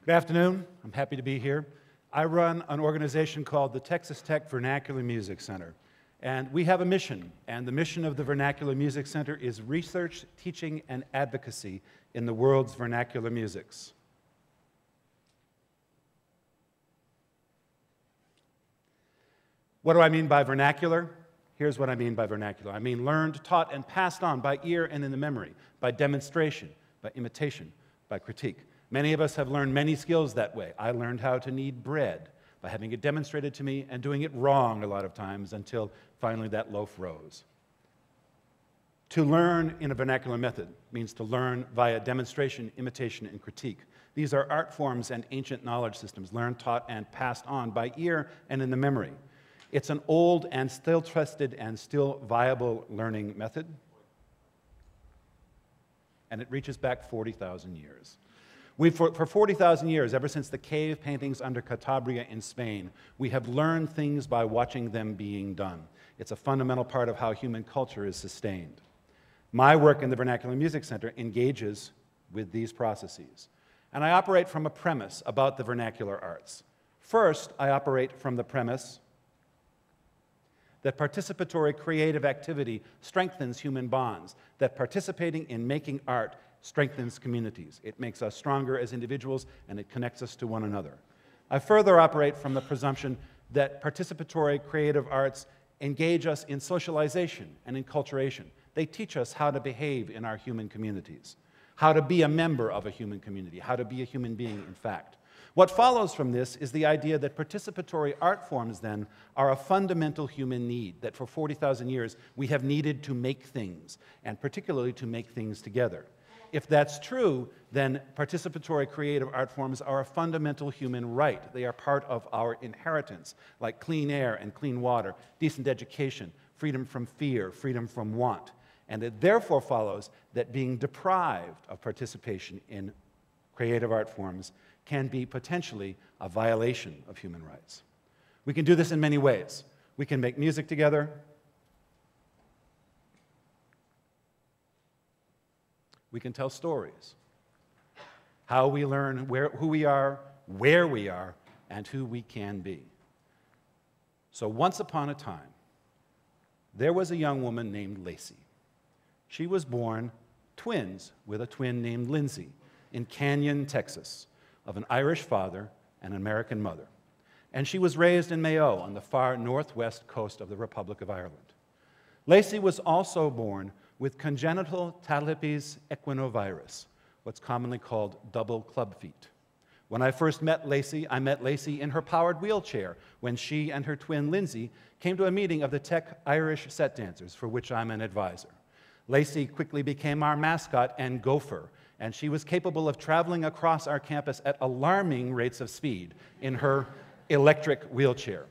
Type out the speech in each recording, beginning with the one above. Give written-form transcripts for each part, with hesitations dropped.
Good afternoon. I'm happy to be here. I run an organization called the Texas Tech Vernacular Music Center. And we have a mission, and the mission of the Vernacular Music Center is research, teaching, and advocacy in the world's vernacular musics. What do I mean by vernacular? Here's what I mean by vernacular. I mean learned, taught, and passed on by ear and in the memory, by demonstration, by imitation, by critique. Many of us have learned many skills that way. I learned how to knead bread by having it demonstrated to me and doing it wrong a lot of times until finally that loaf rose. To learn in a vernacular method means to learn via demonstration, imitation, and critique. These are art forms and ancient knowledge systems, learned, taught, and passed on by ear and in the memory. It's an old and still trusted and still viable learning method, and it reaches back 40,000 years. For 40,000 years, ever since the cave paintings under Cantabria in Spain, we have learned things by watching them being done. It's a fundamental part of how human culture is sustained. My work in the Vernacular Music Center engages with these processes. And I operate from a premise about the vernacular arts. First, I operate from the premise that participatory creative activity strengthens human bonds, that participating in making art strengthens communities. It makes us stronger as individuals, and it connects us to one another. I further operate from the presumption that participatory creative arts engage us in socialization and enculturation. They teach us how to behave in our human communities, how to be a member of a human community, how to be a human being, in fact. What follows from this is the idea that participatory art forms, then, are a fundamental human need, that for 40,000 years we have needed to make things, and particularly to make things together. If that's true, then participatory creative art forms are a fundamental human right. They are part of our inheritance, like clean air and clean water, decent education, freedom from fear, freedom from want. And it therefore follows that being deprived of participation in creative art forms can be potentially a violation of human rights. We can do this in many ways. We can make music together. We can tell stories, how we learn who we are, where we are, and who we can be. So once upon a time, there was a young woman named Lacey. She was born twins with a twin named Lindsay in Canyon, Texas, of an Irish father and an American mother. And she was raised in Mayo on the far northwest coast of the Republic of Ireland. Lacey was also born with congenital talipes equinovirus, what's commonly called double club feet. When I first met Lacey, I met Lacey in her powered wheelchair when she and her twin Lindsay came to a meeting of the Tech Irish Set Dancers, for which I'm an advisor. Lacey quickly became our mascot and gopher, and she was capable of traveling across our campus at alarming rates of speed in her electric wheelchair.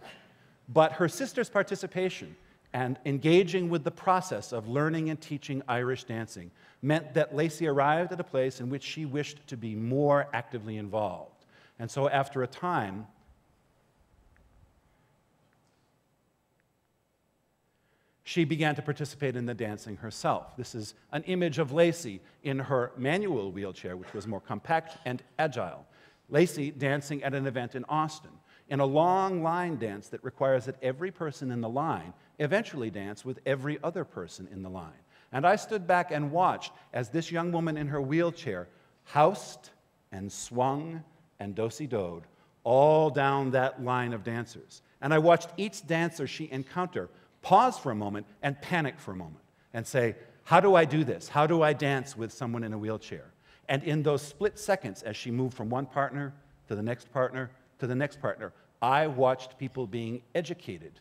But her sister's participation and engaging with the process of learning and teaching Irish dancing meant that Lacey arrived at a place in which she wished to be more actively involved. And so after a time, she began to participate in the dancing herself. This is an image of Lacey in her manual wheelchair, which was more compact and agile. Lacey dancing at an event in Austin, in a long line dance that requires that every person in the line eventually dance with every other person in the line. And I stood back and watched as this young woman in her wheelchair housed and swung and do-si-doed all down that line of dancers. And I watched each dancer she encountered pause for a moment and panic for a moment and say, how do I do this? How do I dance with someone in a wheelchair? And in those split seconds, as she moved from one partner to the next partner to the next partner, I watched people being educated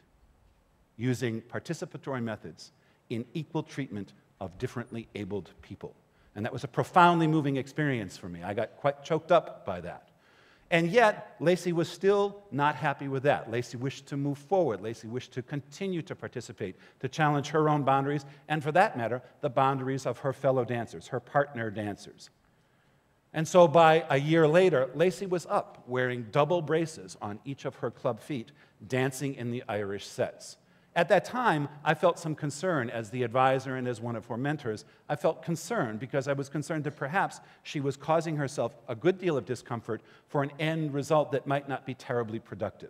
using participatory methods in equal treatment of differently abled people. And that was a profoundly moving experience for me. I got quite choked up by that. And yet, Lacey was still not happy with that. Lacey wished to move forward. Lacey wished to continue to participate, to challenge her own boundaries, and for that matter, the boundaries of her fellow dancers, her partner dancers. And so by a year later, Lacey was up, wearing double braces on each of her club feet, dancing in the Irish sets. At that time, I felt some concern as the advisor and as one of her mentors. I felt concerned because I was concerned that perhaps she was causing herself a good deal of discomfort for an end result that might not be terribly productive.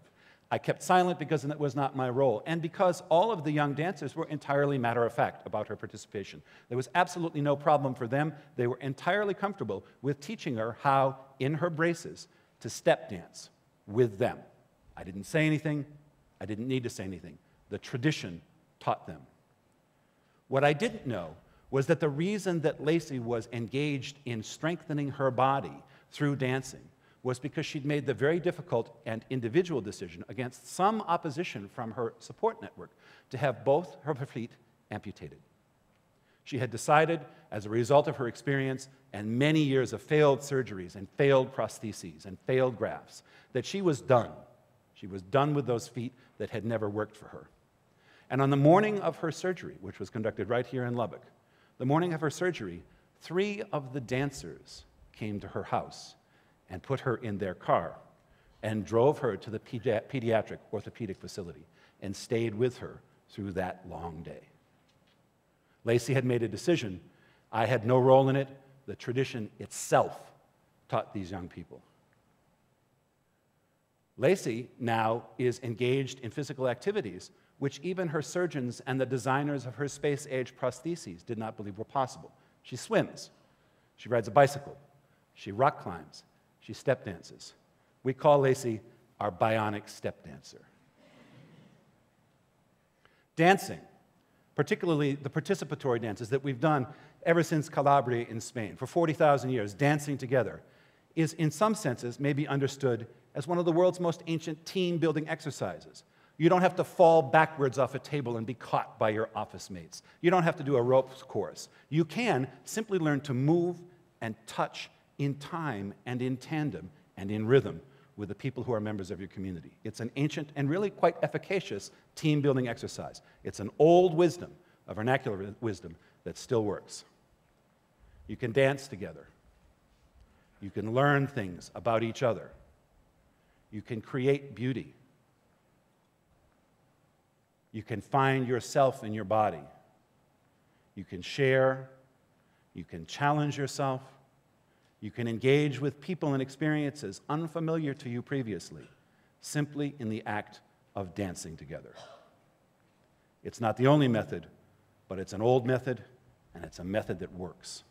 I kept silent because that was not my role, and because all of the young dancers were entirely matter-of-fact about her participation. There was absolutely no problem for them. They were entirely comfortable with teaching her how, in her braces, to step dance with them. I didn't say anything. I didn't need to say anything. The tradition taught them. What I didn't know was that the reason that Lacey was engaged in strengthening her body through dancing was because she'd made the very difficult and individual decision, against some opposition from her support network, to have both her feet amputated. She had decided, as a result of her experience and many years of failed surgeries and failed prostheses and failed grafts, that she was done. She was done with those feet that had never worked for her. And on the morning of her surgery, which was conducted right here in Lubbock, the morning of her surgery, 3 of the dancers came to her house and put her in their car and drove her to the pediatric orthopedic facility and stayed with her through that long day. Lacey had made a decision. I had no role in it. The tradition itself taught these young people. Lacey now is engaged in physical activities which even her surgeons and the designers of her space-age prostheses did not believe were possible. She swims. She rides a bicycle. She rock climbs. She step dances. We call Lacey our bionic step dancer. Dancing, particularly the participatory dances that we've done ever since Calabria in Spain, for 40,000 years, dancing together, is in some senses maybe understood as one of the world's most ancient team-building exercises. You don't have to fall backwards off a table and be caught by your office mates. You don't have to do a ropes course. You can simply learn to move and touch in time and in tandem and in rhythm with the people who are members of your community. It's an ancient and really quite efficacious team-building exercise. It's an old wisdom, a vernacular wisdom that still works. You can dance together. You can learn things about each other. You can create beauty. You can find yourself in your body. You can share. You can challenge yourself. You can engage with people and experiences unfamiliar to you previously, simply in the act of dancing together. It's not the only method, but it's an old method, and it's a method that works.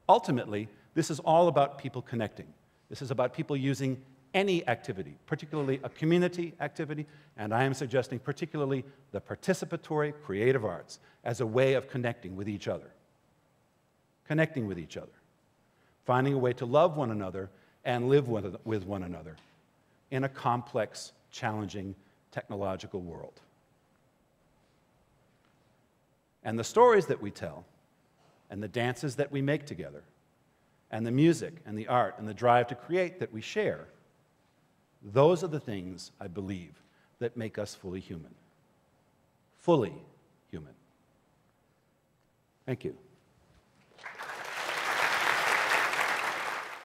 Ultimately, this is all about people connecting. This is about people using any activity, particularly a community activity, and I am suggesting particularly the participatory creative arts, as a way of connecting with each other. Connecting with each other, finding a way to love one another and live with one another in a complex, challenging, technological world. And the stories that we tell, and the dances that we make together, and the music and the art and the drive to create that we share, those are the things, I believe, that make us fully human. Fully human. Thank you.